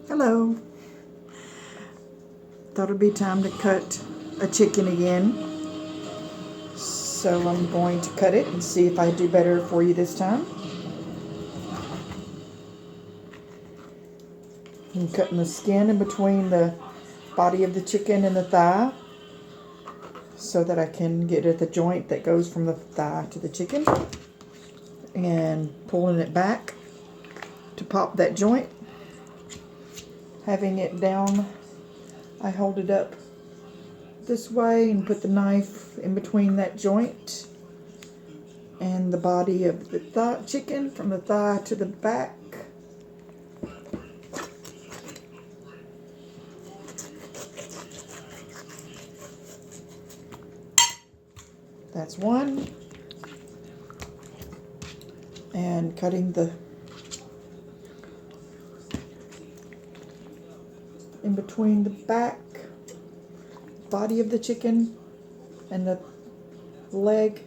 Hello. Thought it'd be time to cut a chicken again. So I'm going to cut it and see if I do better for you this time. I'm cutting the skin in between the body of the chicken and the thigh so that I can get at the joint that goes from the thigh to the chicken, and pulling it back to pop that joint. Having it down, I hold it up this way and put the knife in between that joint and the body of the chicken, from the thigh to the back. That's one. And cutting the in between the back body of the chicken and the leg,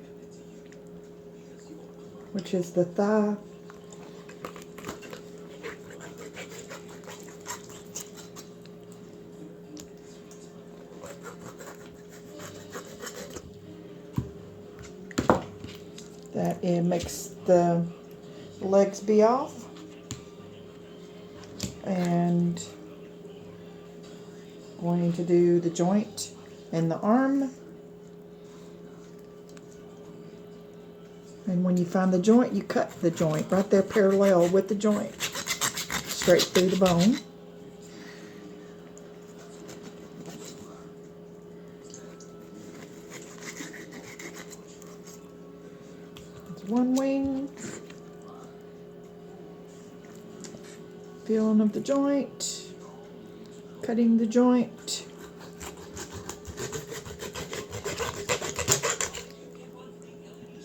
which is the thigh. That it makes the legs be off, and going to do the joint and the arm. And when you find the joint, you cut the joint right there parallel with the joint, straight through the bone. That's one wing. Feeling of the joint. Cutting the joint.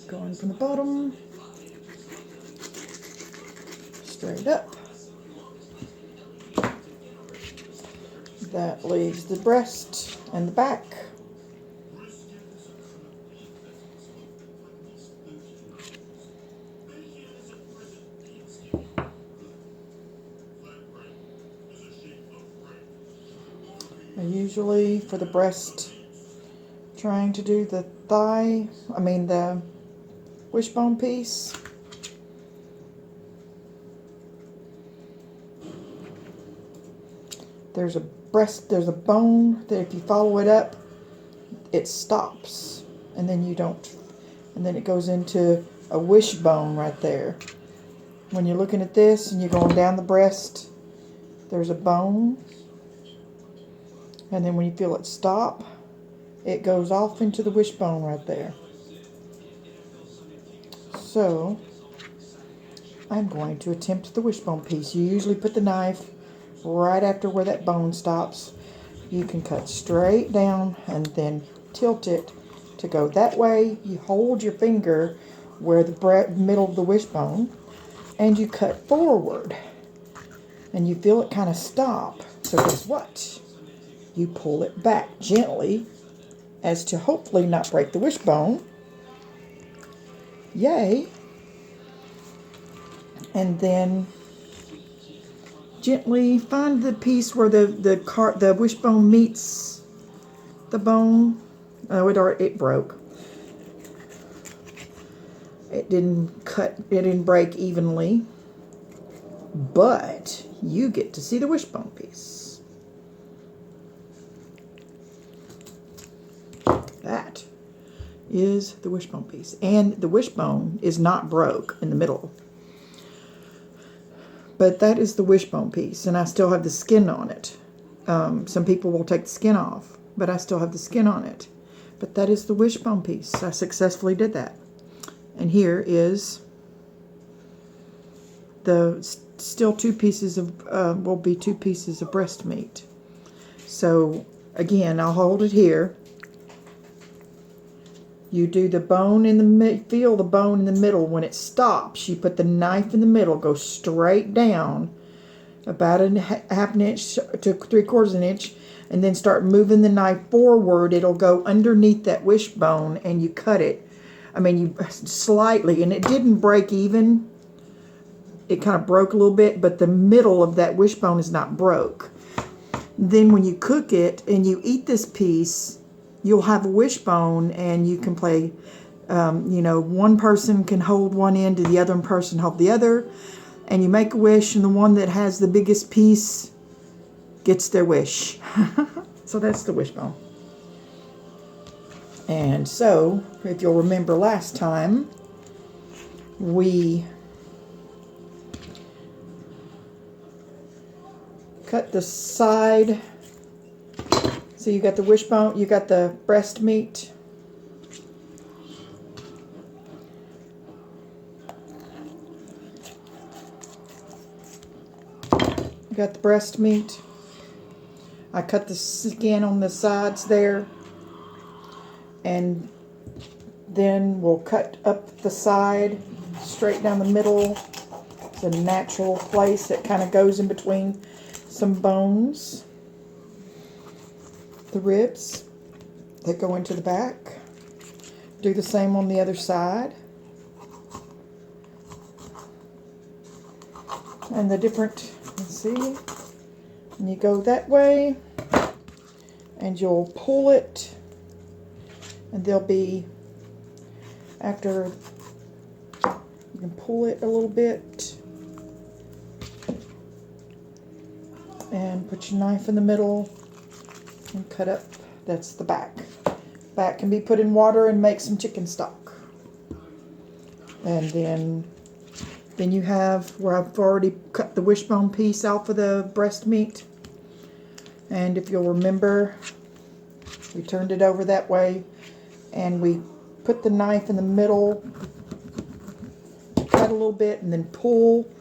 Going from the bottom straight up. That leaves the breast and the back. I usually, for the breast, trying to do the the wishbone piece. There's a bone that if you follow it up, it stops, and then and then it goes into a wishbone right there. When you're looking at this and you're going down the breast, there's a bone. And then when you feel it stop, it goes off into the wishbone right there. So, I'm going to attempt the wishbone piece. You usually put the knife right after where that bone stops. You can cut straight down and then tilt it to go that way. You hold your finger where the middle of the wishbone, and you cut forward. And you feel it kind of stop. So guess what? You pull it back gently as to hopefully not break the wishbone. Yay. And then gently find the piece where the wishbone meets the bone. Oh, it broke. It didn't break evenly, but you get to see the wishbone piece. That is the wishbone piece. And the wishbone is not broke in the middle. But that is the wishbone piece. And I still have the skin on it. Some people will take the skin off, but I still have the skin on it. But that is the wishbone piece. I successfully did that. And here is still two pieces of, will be 2 pieces of breast meat. So again, I'll hold it here. You do the bone in the feel the bone in the middle. When it stops, you put the knife in the middle, go straight down about a half an inch to 3/4 an inch, and then start moving the knife forward. It'll go underneath that wishbone, and you cut it. You slightly, and it didn't break even, it kind of broke a little bit, but the middle of that wishbone is not broke. Then when you cook it and you eat this piece, you'll have a wishbone, and you can play, you know, one person can hold one end and the other person hold the other, and you make a wish, and the one that has the biggest piece gets their wish. So that's the wishbone. And so, if you'll remember last time, we cut the side. So you got the wishbone, you got the breast meat. You got the breast meat. I cut the skin on the sides there. And then we'll cut up the side, straight down the middle. It's a natural place that kind of goes in between some bones. The ribs that go into the back. Do the same on the other side. And the different, let's see, and you go that way, and you'll pull it, and there'll be, after, you can pull it a little bit, and put your knife in the middle, and cut up, that's the back. Back can be put in water and make some chicken stock. And then you have where I've already cut the wishbone piece out for the breast meat. And if you'll remember, we turned it over that way, and we put the knife in the middle, cut a little bit, and then pull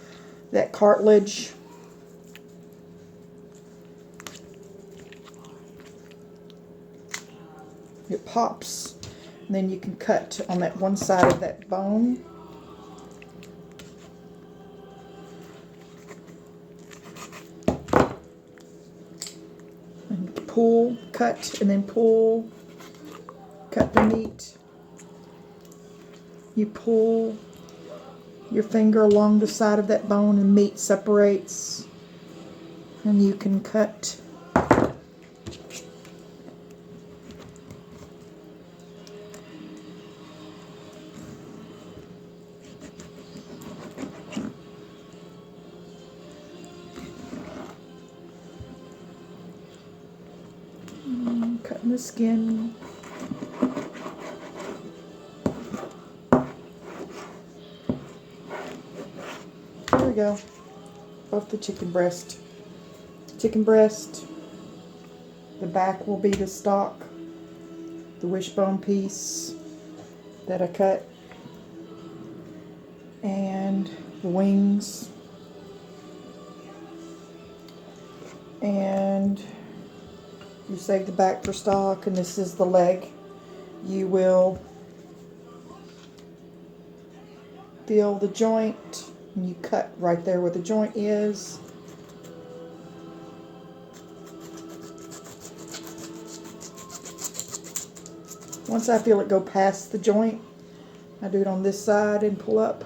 that cartilage. It pops, and then you can cut on that one side of that bone. And pull, cut, and then pull, cut the meat. You pull your finger along the side of that bone, and meat separates, and you can cut. Cutting the skin. There we go. Both the chicken breast. Chicken breast. The back will be the stock. The wishbone piece that I cut. And the wings. And you save the back for stock, and this is the leg. You will feel the joint, and you cut right there where the joint is. Once I feel it go past the joint, I do it on this side and pull up.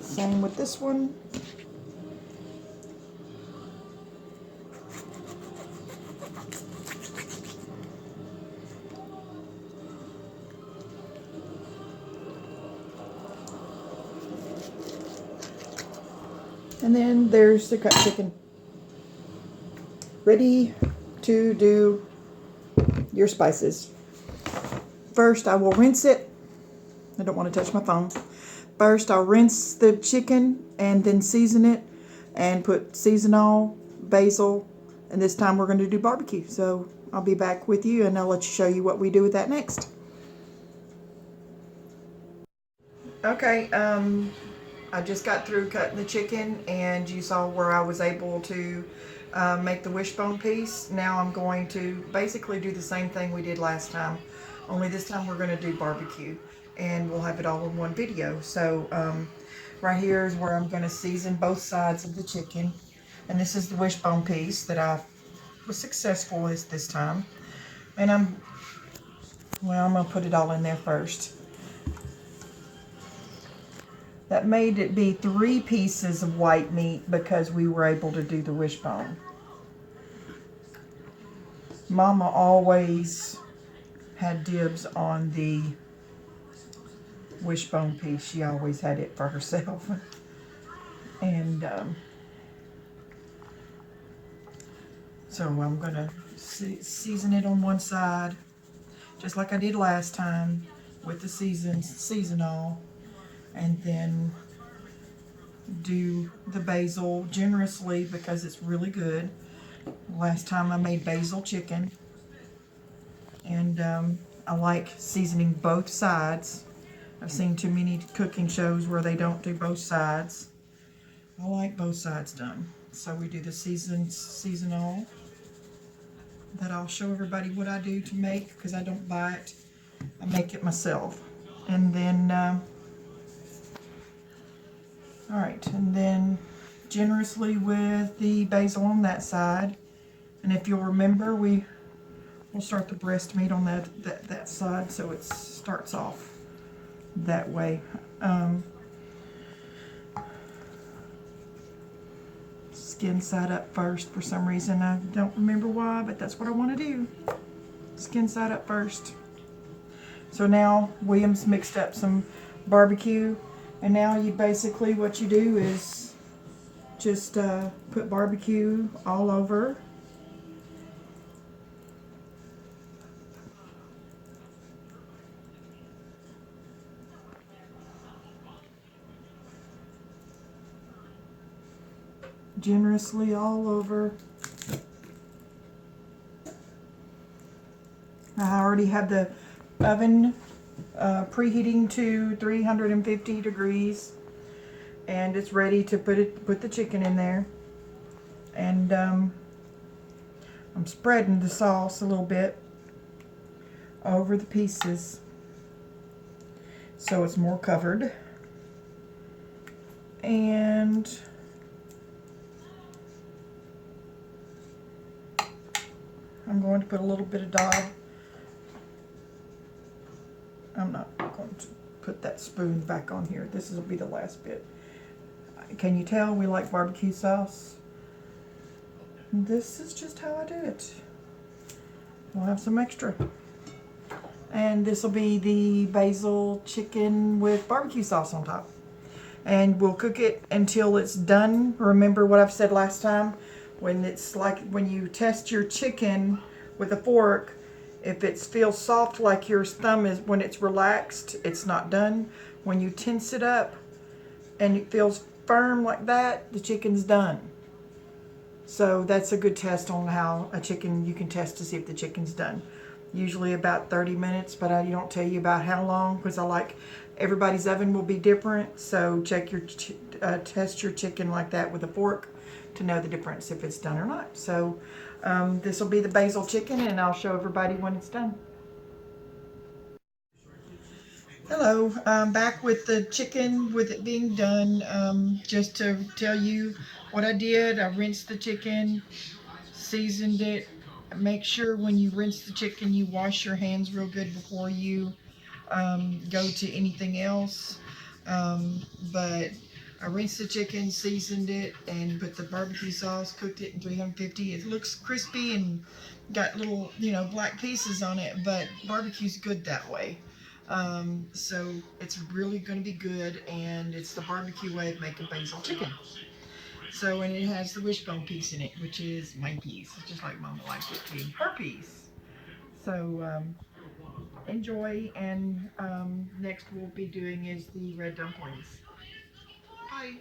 Same with this one. And then there's the cut chicken. Ready to do your spices. First, I will rinse it. I don't want to touch my phone. First, I'll rinse the chicken and then season it and put seasonal, basil, and this time we're going to do barbecue. So I'll be back with you, and I'll let you show you what we do with that next. Okay, I just got through cutting the chicken, and you saw where I was able to make the wishbone piece. Now I'm going to basically do the same thing we did last time, only this time we're going to do barbecue, and we'll have it all in one video. So right here is where I'm going to season both sides of the chicken. And this is the wishbone piece that I was successful with this time. And I'm going to put it all in there first. That made it be 3 pieces of white meat because we were able to do the wishbone. Mama always had dibs on the wishbone piece. She always had it for herself. And so I'm going to season it on one side, just like I did last time with the seasonal. And then do the basil generously because it's really good. Last time I made basil chicken. And I like seasoning both sides. I've seen too many cooking shows where they don't do both sides. I like both sides done. So we do the seasonal. That I'll show everybody what I do to make because I don't buy it. I make it myself. And then, alright, and then generously with the basil on that side. And if you'll remember, we'll start the breast meat on that side so it starts off that way. Skin side up first for some reason. I don't remember why, but that's what I want to do. Skin side up first. So now William's mixed up some barbecue, and now you basically what you do is just put barbecue all over. Generously all over. I already have the oven preheating to 350 degrees, and it's ready to put the chicken in there. And I'm spreading the sauce a little bit over the pieces so it's more covered. And I'm going to put a little bit of Dove. I'm not going to put that spoon back on here. This will be the last bit. Can you tell we like barbecue sauce? This is just how I do it. We'll have some extra. And this will be the basil chicken with barbecue sauce on top. And we'll cook it until it's done. Remember what I've said last time? When it's like when you test your chicken with a fork, if it feels soft like your thumb is when it's relaxed, it's not done. When you tense it up and it feels firm like that, the chicken's done. So that's a good test on how a chicken, you can test to see if the chicken's done. Usually about 30 minutes, but I don't tell you about how long because I like everybody's oven will be different. So check your test your chicken like that with a fork to know the difference if it's done or not. So this will be the basil chicken, and I'll show everybody when it's done. Hello, I'm back with the chicken with it being done. Just to tell you what I did, I rinsed the chicken, seasoned it. Make sure when you rinse the chicken you wash your hands real good before you go to anything else. But I rinsed the chicken, seasoned it, and put the barbecue sauce, cooked it in 350. It looks crispy and got little, black pieces on it, but barbecue's good that way. So it's really going to be good, and it's the barbecue way of making basil chicken. So, and it has the wishbone piece in it, which is my piece, just like Mama liked it being her piece. So, enjoy, and next we'll be doing is the red dumplings. Bye.